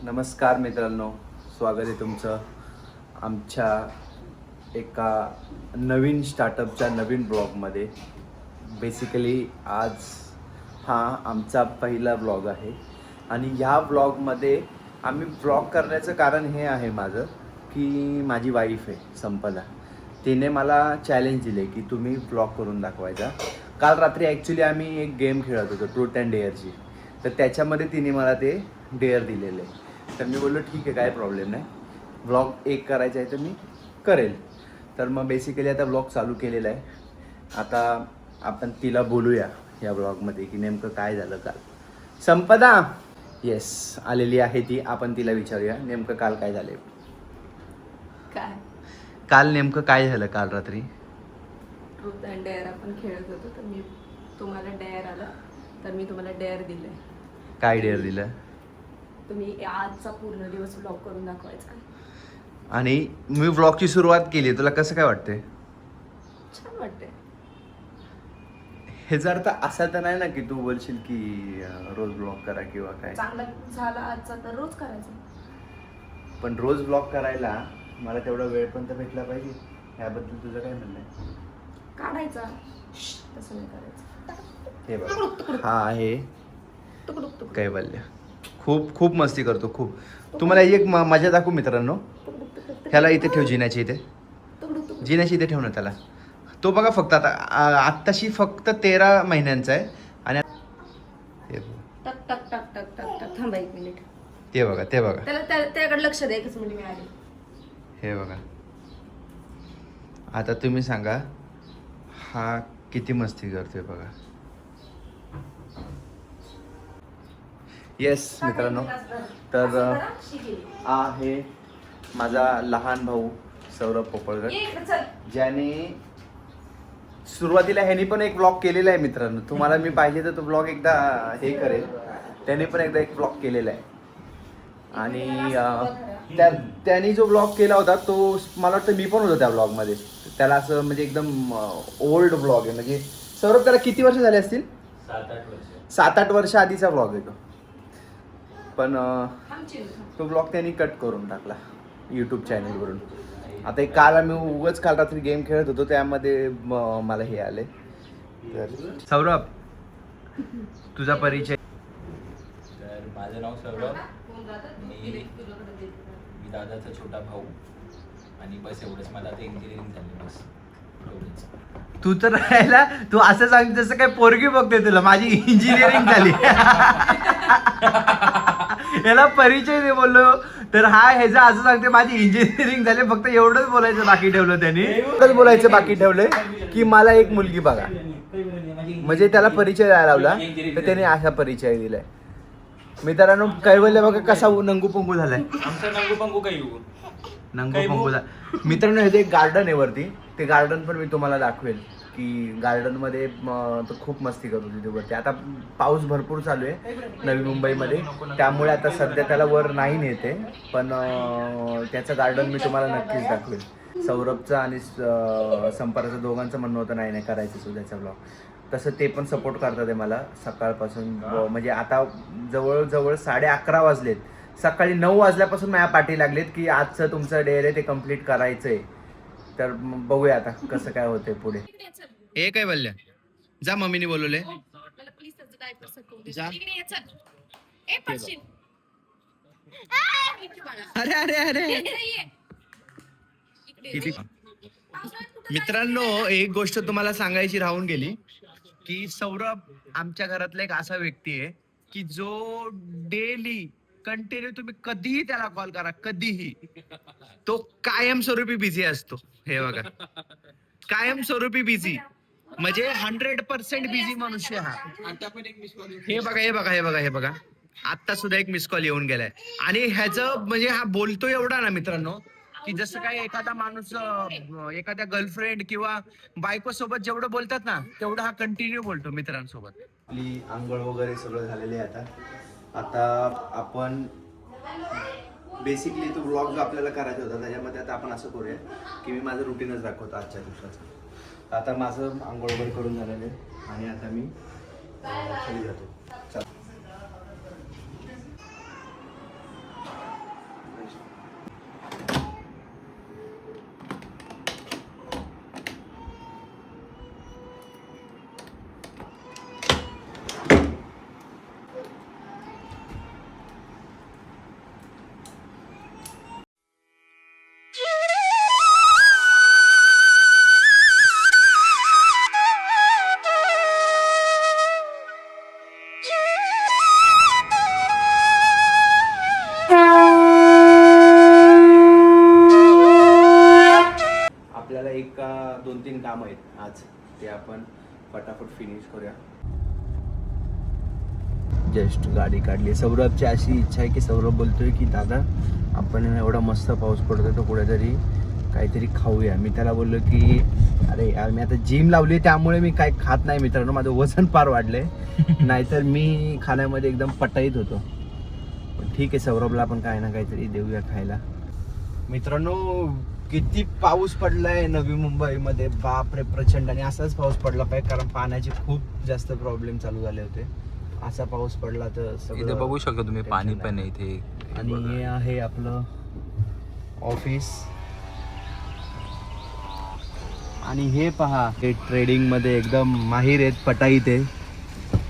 नमस्कार मित्रांनो, स्वागत आहे तुमचं आमच्या एका नवीन स्टार्टअपच्या नवीन ब्लॉगमध्ये. बेसिकली आज हा आमचा पहिला ब्लॉग आहे आणि ह्या ब्लॉगमध्ये आम्ही ब्लॉग करण्याचं कारण हे आहे माझं की माझी वाईफ आहे संपदा, तिने मला चॅलेंज दिले की तुम्ही ब्लॉग करून दाखवायचा. काल रात्री ॲक्च्युली आम्ही एक गेम खेळत होतो ट्रूथ अँड डेअरची, तर त्याच्यामध्ये तिने मला ते डेअर दिलेलं आहे. तर मी बोललो ठीक आहे, काय प्रॉब्लेम नाही, व्लॉग एक करायचा आहे तर मी करेल. तर मग बेसिकली आता व्लॉग चालू केलेला आहे. आता आपण तिला बोलूया या व्लॉगमध्ये की नेमकं काय झालं काल. संपदा येस आलेली आहे ती, आपण तिला विचारूया नेमकं काल काय झालं. काय काल नेमकं काय झालं काल रात्री. ट्रूथ अँड डेअर आपण खेळत होतो, तर मी तुम्हाला डेअर आला, तर मी तुम्हाला डेअर दिलंय. काय डेअर दिलं. तुम्ही आजचा पूर्ण दिवस व्लॉग करून दाखवायचा. आणि मी व्लॉगची सुरुवात केली, तुला कसं काय वाटतंय. छान वाटतंय. हे जर तर असं तर नाही ना की तू बोलशील की रोज ब्लॉग करा किंवा काय. चांगला झाला आजचा तर रोज करायचा. पण रोज ब्लॉग करायला मला तेवढा वेळ पण तर भेटला पाहिजे. ह्याबद्दल तुझं काय म्हणणं आहे. काढायचा, तसं नाही करायचं. हे बघ, हा आहे तुकडुक तुकडुक कैवल्य. खूप खूप मस्ती करतो खूप. तुम्हाला एक मजा दाखवू मित्रांनो. ह्याला इथे ठेव, जिन्याची इथे, तुकडुक. जिन्याची इथे ठेव ना त्याला. तो बघा फक्त आता आत्ताशी फक्त 13 महिन्यांचा आहे. आणि हे बघ, टक टक टक टक टक टक. थांबा 1 मिनिट. ते बघा ते बघा त्याकडे लक्ष द्या. 1 मिनिट मिळाली. हे बघा. आता तुम्ही सांगा हा किती मस्ती करतोय बघा. येस मित्रांनो, तर आहे माझा लहान भाऊ सौरभ पोपळकर, ज्याने सुरुवातीला ह्यानी पण एक ब्लॉग केलेला आहे मित्रांनो. तुम्हाला मी पाहिजे तर तो ब्लॉग एकदा हे करेल. त्याने पण एकदा एक ब्लॉग केलेला आहे. आणि त्यांनी जो ब्लॉग केला होता तो मला वाटतं मी पण होतो त्या ब्लॉगमध्ये. त्याला असं म्हणजे एकदम ओल्ड ब्लॉग आहे. म्हणजे सौरभ त्याला किती वर्ष झाले असतील. 7-8 वर्ष आधीचा ब्लॉग आहे तो. पण तो ब्लॉग त्यांनी कट करून टाकला यूट्यूब चॅनलवरून. आता एक काल आम्ही उगाच काल रात्री गेम खेळत होतो, त्यामध्ये मला हे आले. तर सौरभ तुझा परिचय. तर माझं नाव सौरभ, मी दादाचा छोटा भाऊ आणि बस एवढंच. मला आता इंजिनिअरिंग झाली बस एवढंच. तू तर राहायला तू असं सांग जसं काय पोरगी बघते तुला. माझी इंजिनिअरिंग झाली. याला परिचय दे बोललो तर हा ह्याचा असं सांगते माझी इंजिनिअरिंग झाली. फक्त एवढंच बोलायचं बाकी ठेवलं त्यांनी. एवढंच बोलायचं बाकी ठेवलंय की मला एक मुलगी बघा. म्हणजे त्याला परिचय द्यायला लावला तर त्याने असा परिचय दिलाय. मित्रांनो कैवल्य बघा कसा नंगू पंगू झालाय. आमचं नंगू पंगू काही येऊ नंगू पंगू झाला. मित्रांनो हे एक गार्डन आहे वरती. ते गार्डन पण मी तुम्हाला दाखवेल की गार्डनमध्ये तो खूप मस्ती करतो तिथे वरती. आता पाऊस भरपूर चालू आहे नवी मुंबईमध्ये, त्यामुळे आता सध्या त्याला वर नाही नेते. पण त्याचं गार्डन मी तुम्हाला नक्कीच दाखवेल. सौरभचं आणि संपाराचं दोघांचं म्हणणं होतं नाही करायचं सुद्धाचा ब्लॉग. तसं ते पण सपोर्ट करतात आहे मला सकाळपासून. म्हणजे आता जवळजवळ 11:30 वाजलेत. सकाळी 9 वाजल्यापासून माझ्या पाठी लागलेत की आजचं तुमचं डेअर आहे ते कम्प्लीट करायचं आहे. तर बघूया आता कसं काय होतंय पुढे. हे काय बोलल्या जा, मम्मीने बोलवले जा. अरे अरे अरे किती. मित्रांनो एक गोष्ट तुम्हाला सांगायची राहून गेली की सौरभ आमच्या घरातला एक असा व्यक्ती आहे की जो डेली कंटिन्यू तुम्ही कधीही त्याला कॉल करा, कधीही तो कायमस्वरूपी बिझी असतो. हे बघा कायमस्वरूपी बिझी, म्हणजे 100% बिझी मनुष्य हा. हे बघा हे बघा हे बघा हे बघा आता सुद्धा एक मिस कॉल येऊन गेलाय. आणि ह्याचं म्हणजे हा बोलतो एवढा ना मित्रांनो की जसं काय एखादा माणूस एखाद्या गर्लफ्रेंड किंवा बायको सोबत जेवढं बोलतात ना तेवढं हा कंटिन्यू बोलतो मित्रांसोबत. आपली आंघोळ वगैरे सगळं झालेले आहे. आता आपण बेसिकली तो ब्लॉग जो आपल्याला करायचा होता त्याच्यामध्ये आता आपण असं करूया की मी माझं रुटीनच दाखवतो आजच्या दिवसाचं. आता माझं आंघोळ वगैरे करून झालेलं आहे आणि आता मी खाली जातो. चल आपण फटाफट फिनिश करूया. जस्ट गाडी काढली. सौरभची अशी इच्छा आहे की सौरभ बोलतोय की दादा आपण एवढा मस्त पाऊस पडतोय तर कुठेतरी काहीतरी खाऊया. मी त्याला बोललो की अरे यार मी आता जिम लावली त्यामुळे मी काय खात नाही मित्रांनो, माझं वजन फार वाढलंय. नाहीतर मी खाण्यामध्ये एकदम पटाईत होतो. पण ठीक आहे, सौरभला आपण काय ना काहीतरी देऊया खायला. मित्रांनो किती पाऊस पडलाय नवी मुंबईमध्ये, बापरे प्रचंड. आणि असाच पाऊस पडला पाहिजे कारण पाण्याचे खूप जास्त प्रॉब्लेम चालू झाले होते. असा पाऊस पडला तर इथे बघू शकता तुम्ही पाणी पण आहे इथे. आणि हे आहे आपलं ऑफिस. आणि हे पहा, हे ट्रेडिंग मध्ये एकदम माहिर आहेत, पटाईत आहे.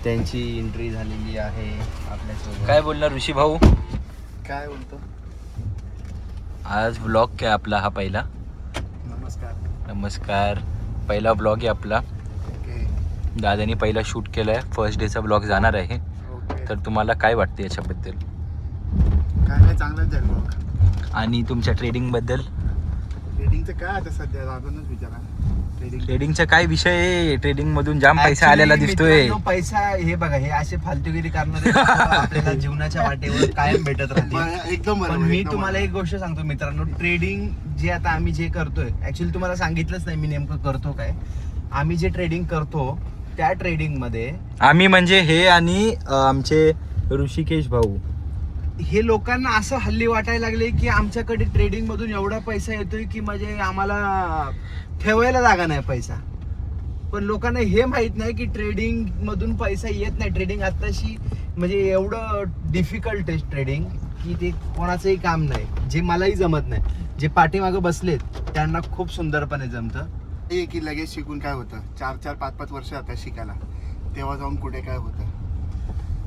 त्यांची एंट्री झालेली आहे आपल्यासोबत. काय बोलणार ऋषी भाऊ? काय बोलतो? आज व्लॉग काय आपला हा पहिला? नमस्कार. पहिला व्लॉग आहे आपला. ओके दादानी पहिला शूट केलाय. फर्स्ट डेचा व्लॉग जाणार आहे. ओके. तर तुम्हाला काय वाटते याच्याबद्दल काय नाही, चांगलंच जाईल बघ. आणि तुमच्या ट्रेडिंग बद्दल? ट्रेडिंगचं काय आता सध्या अजूनच विचारा. ट्रेडिंगचा काय विषय आहे? ट्रेडिंग मधून जाम पैसा Actually, आलेला दिसतोय. मित्रांनो, पैसा हे बघा, हे असे फालतूगिरी करणारे आपल्याला जीवनाच्या वाटेवर कायम भेटत राहते. एकदम पण बरोबर. मी एकदम तुम्हाला बरोबर. एक गोष्ट सांगतो मित्रांनो, ट्रेडिंग जे आता आम्ही जे करतोय, ऍक्च्युली तुम्हाला सांगितलंच नाही मी नेमकं करतो काय. आम्ही जे ट्रेडिंग करतो त्या ट्रेडिंग मध्ये आम्ही म्हणजे हे आणि आमचे ऋषिकेश भाऊ. हे लोकांना असं हल्ली वाटायला लागले की आमच्याकडे ट्रेडिंग मधून एवढा पैसा येतोय की म्हणजे आम्हाला ठेवायला जागा नाही पैसा. पण लोकांना हे माहित नाही की ट्रेडिंग मधून पैसा येत नाही. ट्रेडिंग आताशी म्हणजे एवढं डिफिकल्ट आहे ट्रेडिंग की ते कोणाचंही काम नाही. जे मलाही जमत नाही, जे पाठीमागं बसलेत त्यांना खूप सुंदरपणे जमतं. हे की लगेच शिकून काय होतं, 4-4, 5-5 वर्ष आता शिकायला, तेव्हा जाऊन कुठे काय होतं.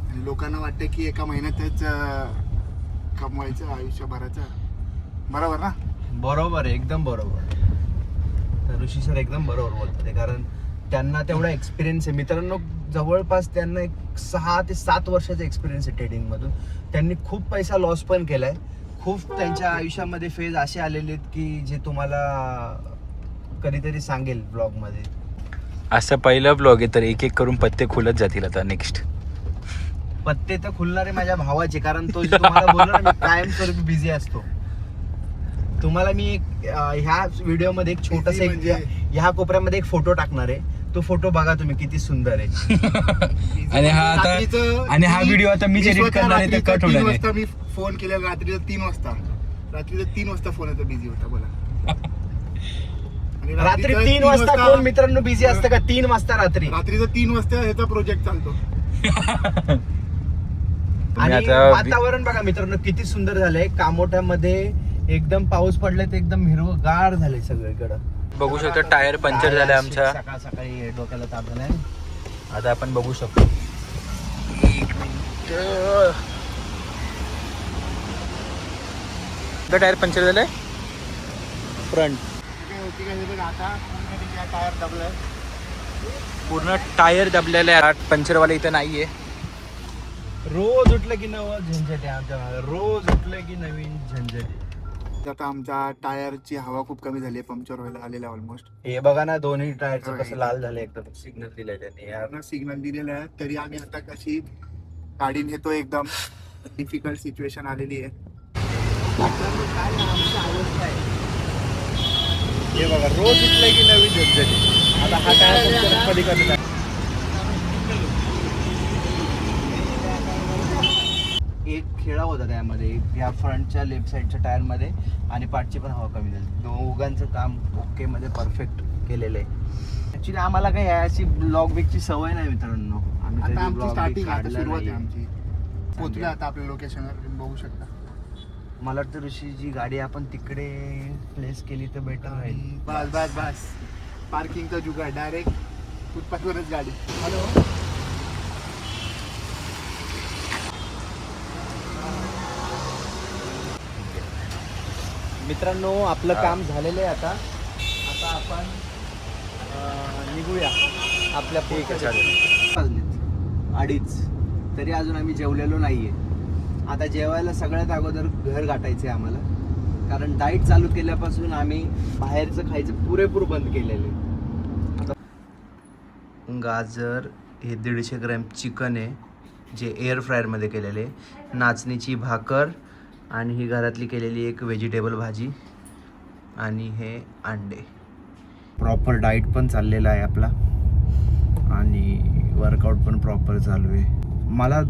आणि लोकांना वाटतं की एका महिन्यातच कमवायचं आयुष्यभराचं. बरोबर ना? बरोबर आहे, एकदम बरोबर. तर ऋषी सर एकदम बरोबर बोलतात ते, कारण त्यांना तेवढा एक्सपिरियन्स आहे. मित्रांनो जवळपास त्यांना एक 6 ते 7 वर्षाचा एक्सपिरियन्स आहे ट्रेडिंग मधून. त्यांनी खूप पैसा लॉस पण केलाय. खूप त्यांच्या आयुष्यामध्ये फेज असे आलेले आहेत की जे तुम्हाला कधीतरी सांगेल ब्लॉग मध्ये. असं पहिलं ब्लॉग आहे तर एक एक करून पत्ते खुलत जातील आता नेक्स्ट. पत्ते तर खुलणारे माझ्या भावाचे, कारण तो जो तुम्हाला बोलला ना, मी कायमस्वरूपी बिझी असतो. तुम्हाला मी एक ह्या व्हिडिओ मध्ये एक छोटासा एक ह्या कोपऱ्यामध्ये एक फोटो टाकणार आहे. तो फोटो बघा तुम्ही, किती सुंदर आहे. आणि हा आता आणि हा व्हिडिओ आता मी एडिट करणार आहे तर कट होणार आहे. 3 वाजता मी फोन केलेला, रात्रीचं 3 वाजता फोन येतो, बिझी होता. बोला. आणि रात्री रात्रीचं 3 वाजता कोण मित्रांनो बिझी असतं का? 3 वाजता रात्री. रात्रीचं 3 वाजता ह्याचा प्रोजेक्ट चालतो. आणि आता वातावरण बघा मित्रांनो किती सुंदर झालंय. कामोठ्यामध्ये एकदम पाऊस पडलाय, ते एकदम हिरवगार झालंय सगळीकडं. बघू शकतो टायर पंक्चर झालाय आमचा. सकाळ सकाळी डोक्याला ताप झालाय. आता आपण बघू शकतो. टायर पंक्चर झालाय फ्रंट. ठीक आहे, बघ आता टायर दबलाय. पूर्ण टायर दबलेला आहे. पंक्चरवाला इथं नाहीये. रोज उठलं की नवं झंझट आहे आमच्या मागे. रोज उठलं की नवीन झंझट आहे. आता आमच्या टायरची हवा खूप कमी झाली, पंक्चर व्हायला आलेला ऑलमोस्ट. हे बघा ना, दोन्ही टायरचं कसं लाल झालं एकदम. सिग्नल दिलंय त्यांनी यार. सिग्नल दिलेला आहे तरी आम्ही आता कशी गाडी नेतो. एकदम डिफिकल्ट सिच्युएशन आलेली आहे. हे बघा, रोज उठलं की नवीन झंझट आहे. आता हा टायर कधी कधी एक खेळा होता त्यामध्ये, या फ्रंटच्या लेफ्ट साईडच्या टायर मध्ये आणि पाठची पण हवा कमी झाली. दोघांचं काम ओके मध्ये परफेक्ट केलेलं आहे. ऍक्च्युली आम्हाला काही याची ब्लॉग बिगची सवय नाही मित्रांनो. आम्ही आता कधी आमची vlog big स्टार्टिंग आता काढलं सुरुवात आहे नाही. आमची. पोहोचलो आता आपल्या लोकेशनवर, तुम्ही बघू शकता. मला वाटतं ऋषी जी गाडी आपण तिकडे प्लेस केली तर बेटर राहील. बस पार्किंगचा जुगाड, डायरेक्ट फुटपाथवरच गाडी. हॅलो. मित्रांनो आपलं काम झालेलं आहे. आता आपण निघूया आपल्या वाजलेत 2:30 तरी अजून आम्ही जेवलेलो नाहीये. आता जेवायला सगळ्यात अगोदर घर गाठायचंय आम्हाला, कारण डाएट चालू केल्यापासून आम्ही बाहेरचं खायचं पुरेपूर बंद केलेलं आहे. गाजर, हे 150 ग्रॅम चिकन आहे जे एअर फ्रायरमध्ये केलेले, नाचणीची भाकर आणि ही घरातली केलेली एक व्हेजिटेबल भाजी आणि हे अंडे. प्रॉपर डाईट पण चाललेला आहे आपला आणि वर्कआउट पण प्रॉपर चालू आहे. मला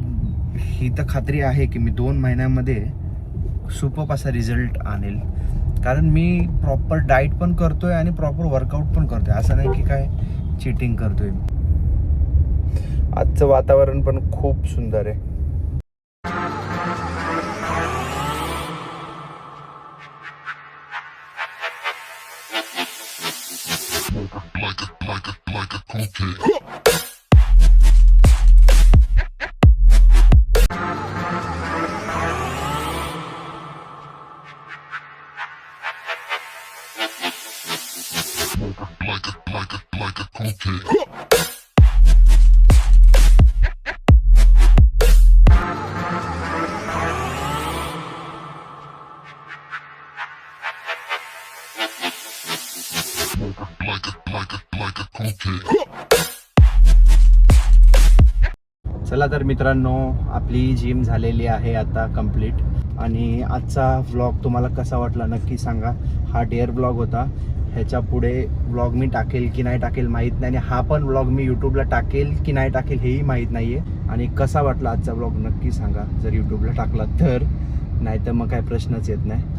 ही तर खात्री आहे की मी 2 महिन्यामध्ये सुपर असा रिझल्ट आणेल, कारण मी प्रॉपर डाईट पण करतोय आणि प्रॉपर वर्कआउट पण करतोय. असं नाही की काय चिटिंग करतोय मी. आजचं वातावरण पण खूप सुंदर आहे. चला तर मित्रांनो, आपली जिम झालेली आहे आता कंप्लीट. आणि आजचा व्लॉग तुम्हाला कसा वाटला नक्की सांगा. हा डेअर व्लॉग होता. ह्याच्या पुढे व्लॉग मी टाकेल की नाही टाकेल माहीत नाही, आणि हा पण व्लॉग मी यूट्यूबला टाकेल की नाही टाकेल हेही माहीत नाही आहे. आणि कसा वाटला आजचा व्लॉग नक्की सांगा, जर यूट्यूबला टाकला तर. नाही तर मग काय प्रश्नच येत नाही.